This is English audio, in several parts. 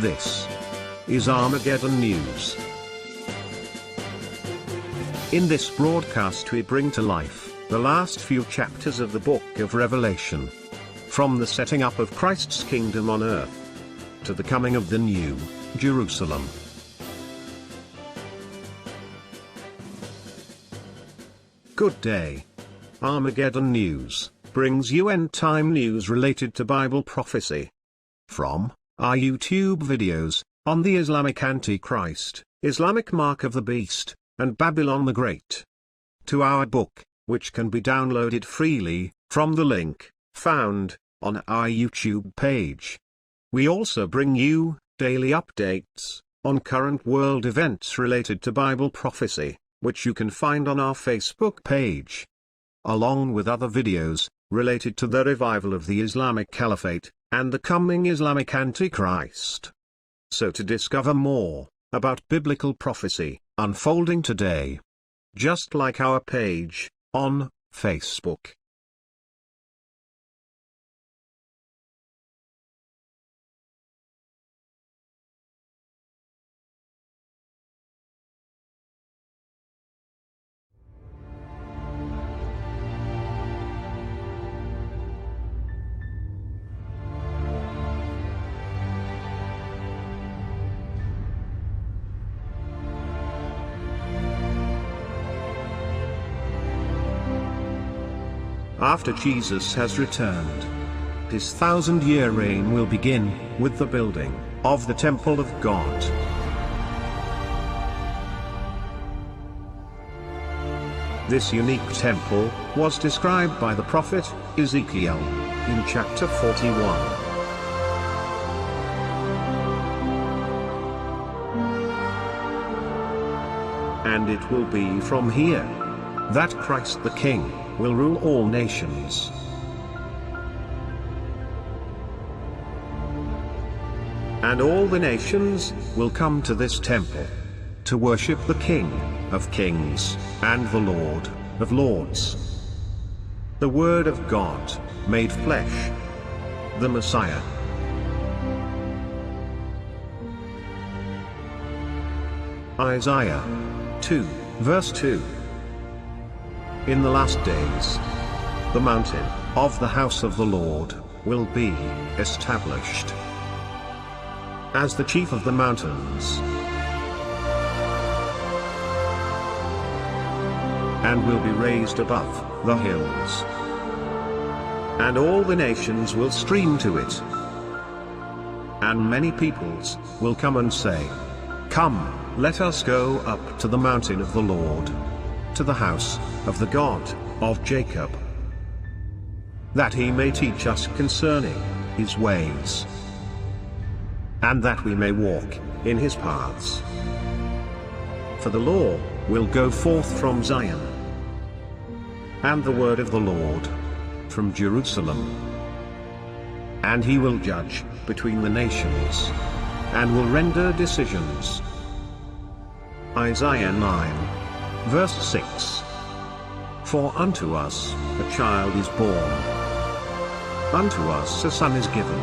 This is Armageddon News. In this broadcast we bring to life the last few chapters of the book of Revelation. From the setting up of Christ's kingdom on earth to the coming of the New Jerusalem. Good day. Armageddon News brings you end-time news related to Bible prophecy. From our YouTube videos on the Islamic Antichrist, Islamic Mark of the Beast, and Babylon the Great, to our book, which can be downloaded freely from the link found on our YouTube page. We also bring you daily updates on current world events related to Bible prophecy, which you can find on our Facebook page, along with other videos related to the revival of the Islamic Caliphate and the coming Islamic Antichrist. So to discover more about biblical prophecy unfolding today, just like our page on Facebook. After Jesus has returned, his 1,000-year reign will begin with the building of the temple of God. This unique temple was described by the prophet Ezekiel in chapter 41. And it will be from here that Christ the King will rule all nations. And all the nations will come to this temple to worship the King of Kings and the Lord of Lords. The Word of God made flesh, the Messiah. Isaiah 2, verse 2. In the last days, the mountain of the house of the Lord will be established as the chief of the mountains, and will be raised above the hills, and all the nations will stream to it. And many peoples will come and say, "Come, let us go up to the mountain of the Lord, to the house of the God of Jacob, that he may teach us concerning his ways, and that we may walk in his paths. For the law will go forth from Zion, and the word of the Lord from Jerusalem. And he will judge between the nations, and will render decisions." Isaiah 9, verse 6. For unto us a child is born, unto us a son is given,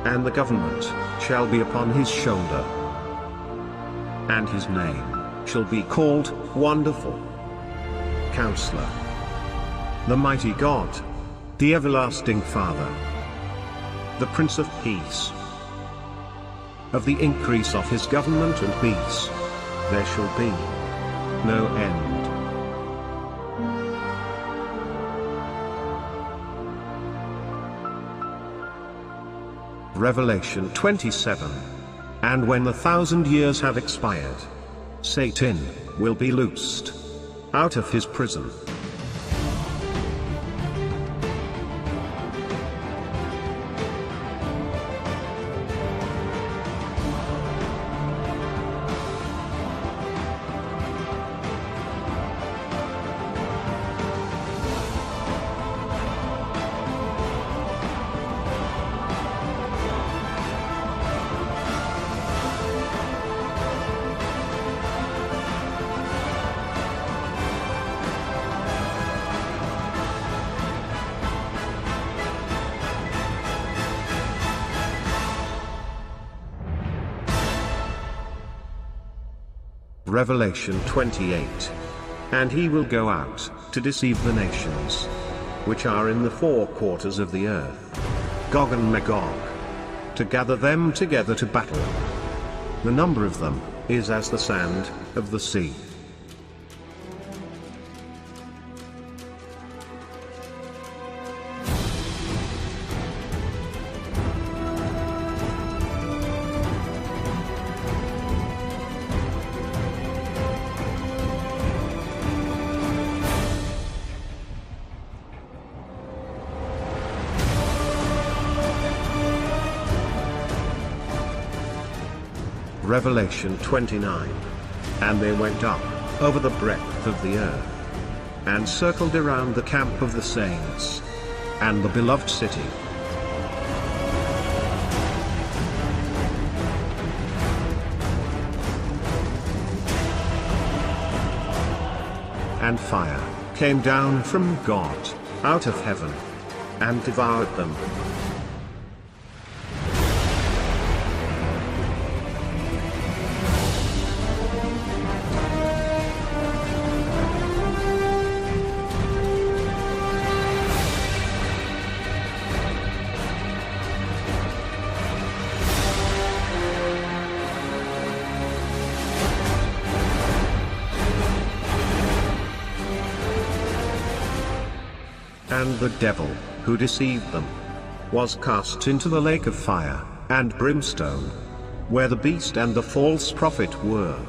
and the government shall be upon his shoulder, and his name shall be called Wonderful, Counselor, the Mighty God, the Everlasting Father, the Prince of Peace. Of the increase of his government and peace there shall be no end. Revelation 27. And when the 1,000 years have expired, Satan will be loosed out of his prison. Revelation 28. And he will go out, to deceive the nations, which are in the four quarters of the earth, Gog and Magog, to gather them together to battle. The number of them is as the sand of the sea. Revelation 29. And they went up, over the breadth of the earth, and circled around the camp of the saints, and the beloved city. And fire came down from God, out of heaven, and devoured them. And the devil, who deceived them, was cast into the lake of fire and brimstone, where the beast and the false prophet were.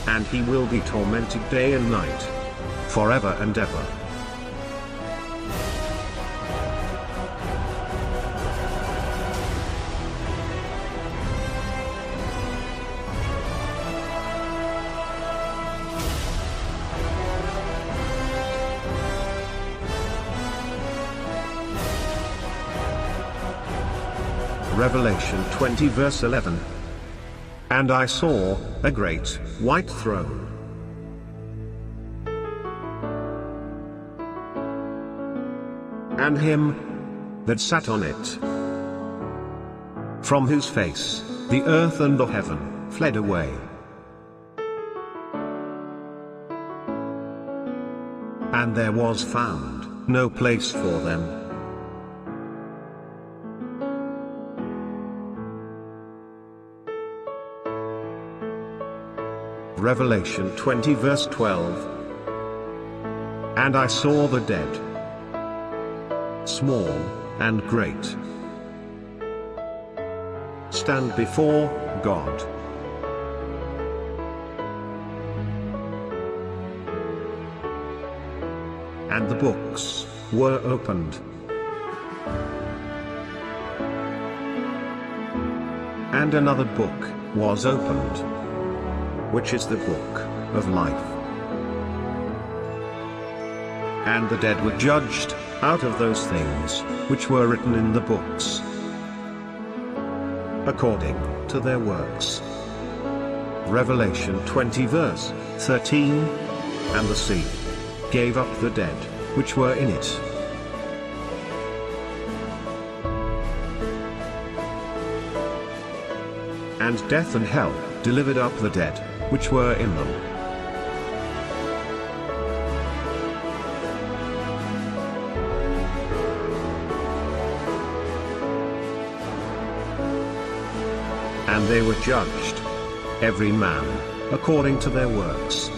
And he will be tormented day and night, forever and ever. Revelation 20 verse 11. And I saw a great white throne, and him that sat on it, from whose face the earth and the heaven fled away, and there was found no place for them. Revelation 20 verse 12. And I saw the dead, small and great, stand before God. And the books were opened. And another book was opened, which is the book of life. And the dead were judged out of those things which were written in the books, according to their works. Revelation 20 verse 13. And the sea gave up the dead which were in it, and death and hell delivered up the dead which were in them. And they were judged, every man according to their works.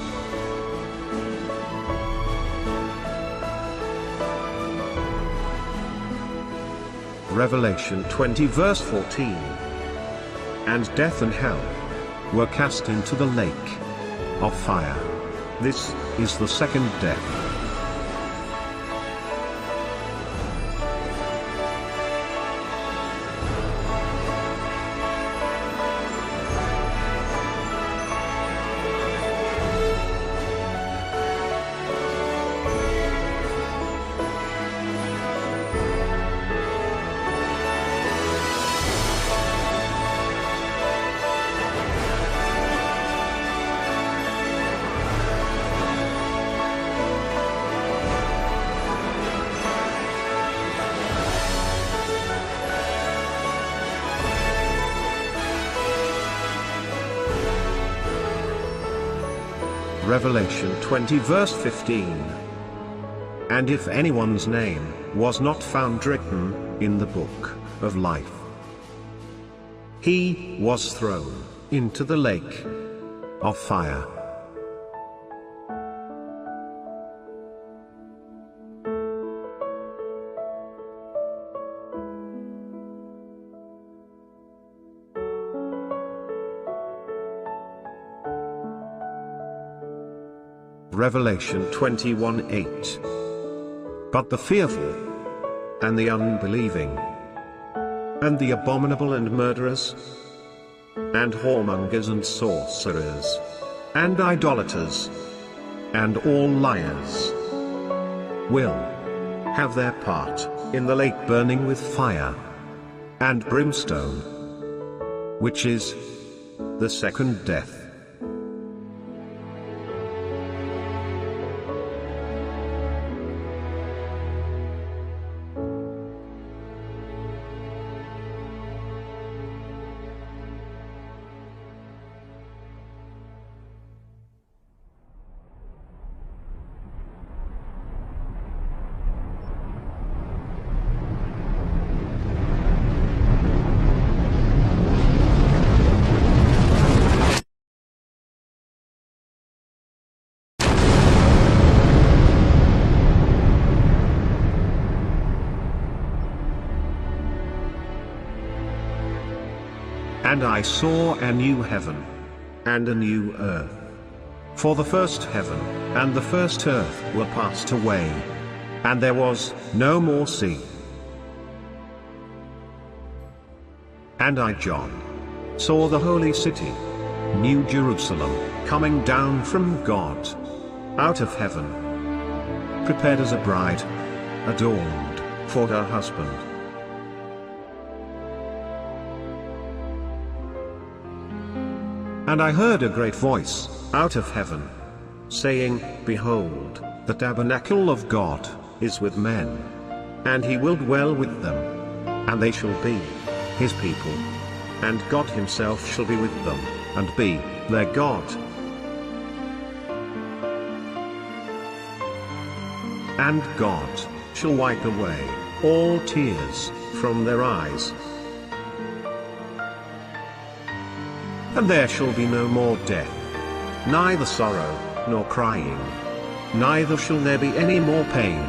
Revelation 20 verse 14. And death and hell were cast into the lake of fire. This is the second death. Revelation 20 verse 15. And if anyone's name was not found written in the book of life, he was thrown into the lake of fire. Revelation 21:8. But the fearful, and the unbelieving, and the abominable and murderers, and whoremongers and sorcerers, and idolaters, and all liars, will have their part in the lake burning with fire and brimstone, which is the second death. And I saw a new heaven and a new earth. For the first heaven and the first earth were passed away, and there was no more sea. And I, John, saw the holy city, New Jerusalem, coming down from God, out of heaven, prepared as a bride, adorned for her husband. And I heard a great voice out of heaven, saying, Behold, the tabernacle of God is with men, and he will dwell with them, and they shall be his people, and God himself shall be with them, and be their God. And God shall wipe away all tears from their eyes. And there shall be no more death, neither sorrow, nor crying, neither shall there be any more pain,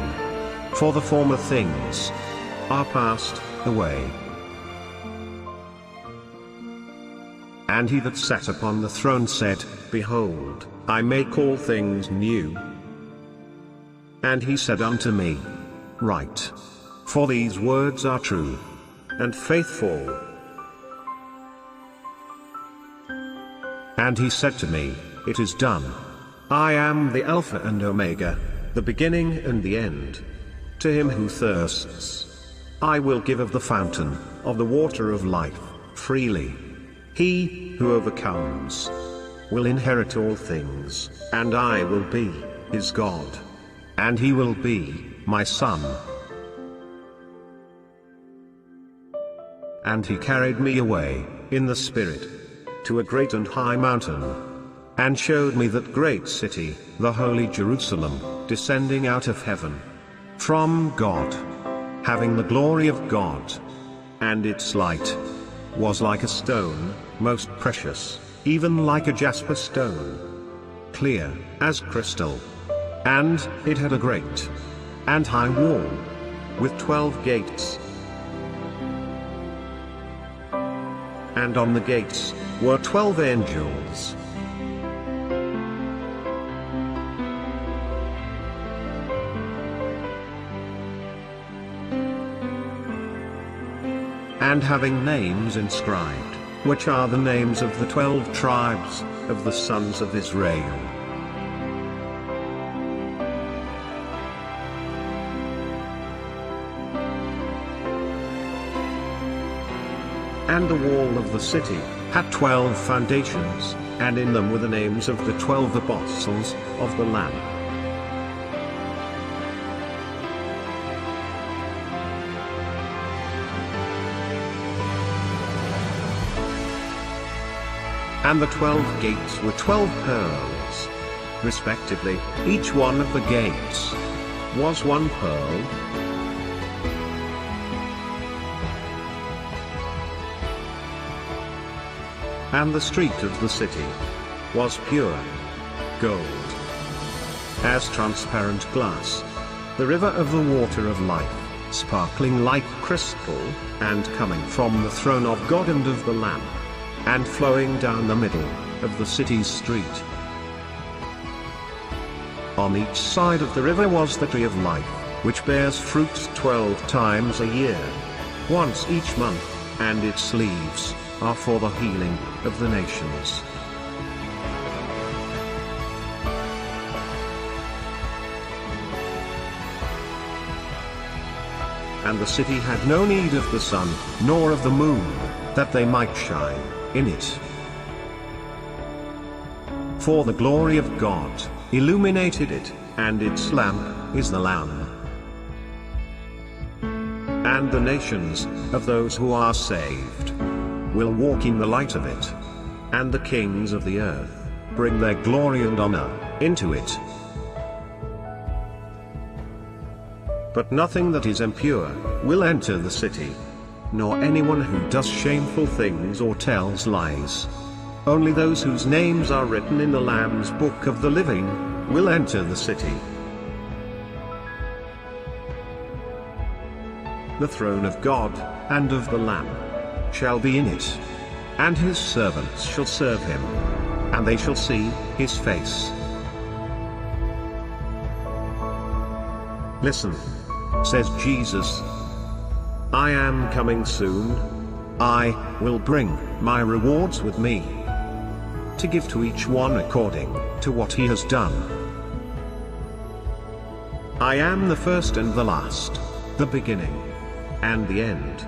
for the former things are passed away. And he that sat upon the throne said, Behold, I make all things new. And he said unto me, Write, for these words are true and faithful. And he said to me, It is done. I am the Alpha and Omega, the beginning and the end. To him who thirsts, I will give of the fountain of the water of life, freely. He who overcomes will inherit all things, and I will be his God, and he will be my son. And he carried me away in the Spirit to a great and high mountain, and showed me that great city, the holy Jerusalem, descending out of heaven from God, having the glory of God. And its light was like a stone, most precious, even like a jasper stone, clear as crystal. And it had a great and high wall, with 12 gates. And on the gates were 12 angels. And having names inscribed, which are the names of the 12 tribes of the sons of Israel. And the wall of the city had 12 foundations, and in them were the names of the 12 apostles of the Lamb. And the 12 gates were 12 pearls, respectively. Each one of the gates was one pearl. And the street of the city was pure gold, as transparent glass. The river of the water of life, sparkling like crystal, and coming from the throne of God and of the Lamb, and flowing down the middle of the city's street. On each side of the river was the tree of life, which bears fruit 12 times a year, once each month, and its leaves are for the healing of the nations. And the city had no need of the sun, nor of the moon, that they might shine in it. For the glory of God illuminated it, and its lamp is the Lamb. And the nations of those who are saved will walk in the light of it, and the kings of the earth bring their glory and honor into it. But nothing that is impure will enter the city, nor anyone who does shameful things or tells lies. Only those whose names are written in the Lamb's book of the living will enter the city. The throne of God and of the Lamb shall be in it, and his servants shall serve him, and they shall see his face. Listen, says Jesus, I am coming soon. I will bring my rewards with me, to give to each one according to what he has done. I am the first and the last, the beginning and the end.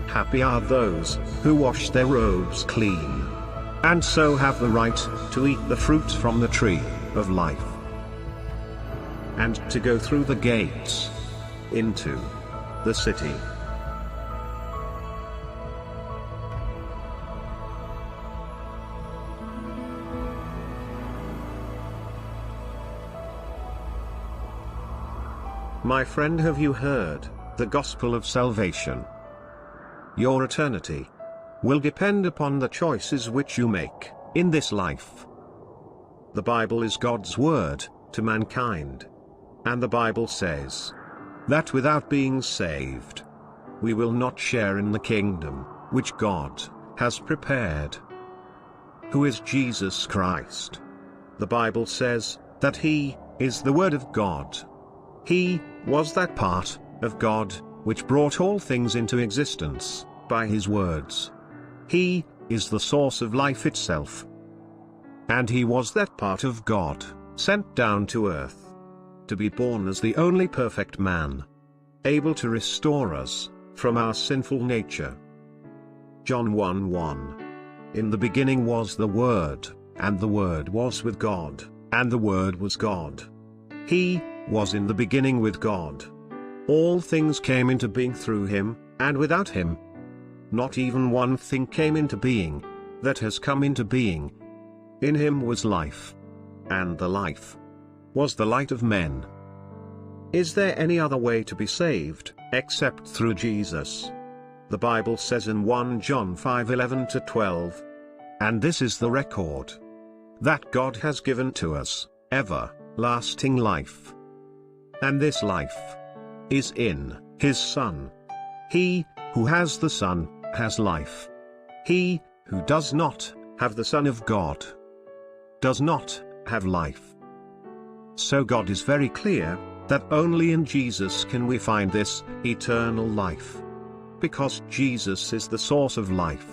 Happy are those who wash their robes clean, and so have the right to eat the fruit from the tree of life, and to go through the gates into the city. My friend, have you heard the gospel of salvation? Your eternity will depend upon the choices which you make in this life. The Bible is God's word to mankind, and the Bible says that without being saved, we will not share in the kingdom which God has prepared. Who is Jesus Christ? The Bible says that he is the Word of God. He was that part of God which brought all things into existence by his words. He is the source of life itself. And he was that part of God sent down to earth to be born as the only perfect man, able to restore us from our sinful nature. John 1:1. In the beginning was the Word, and the Word was with God, and the Word was God. He was in the beginning with God. All things came into being through him, and without him not even one thing came into being that has come into being. In him was life, and the life was the light of men. Is there any other way to be saved except through Jesus? The Bible says in 1 John 5:11-12, and this is the record that God has given to us, everlasting life. And this life is in his Son. He who has the Son has life. He who does not have the Son of God does not have life. So God is very clear that only in Jesus can we find this eternal life, because Jesus is the source of life.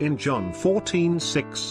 In John 14:6,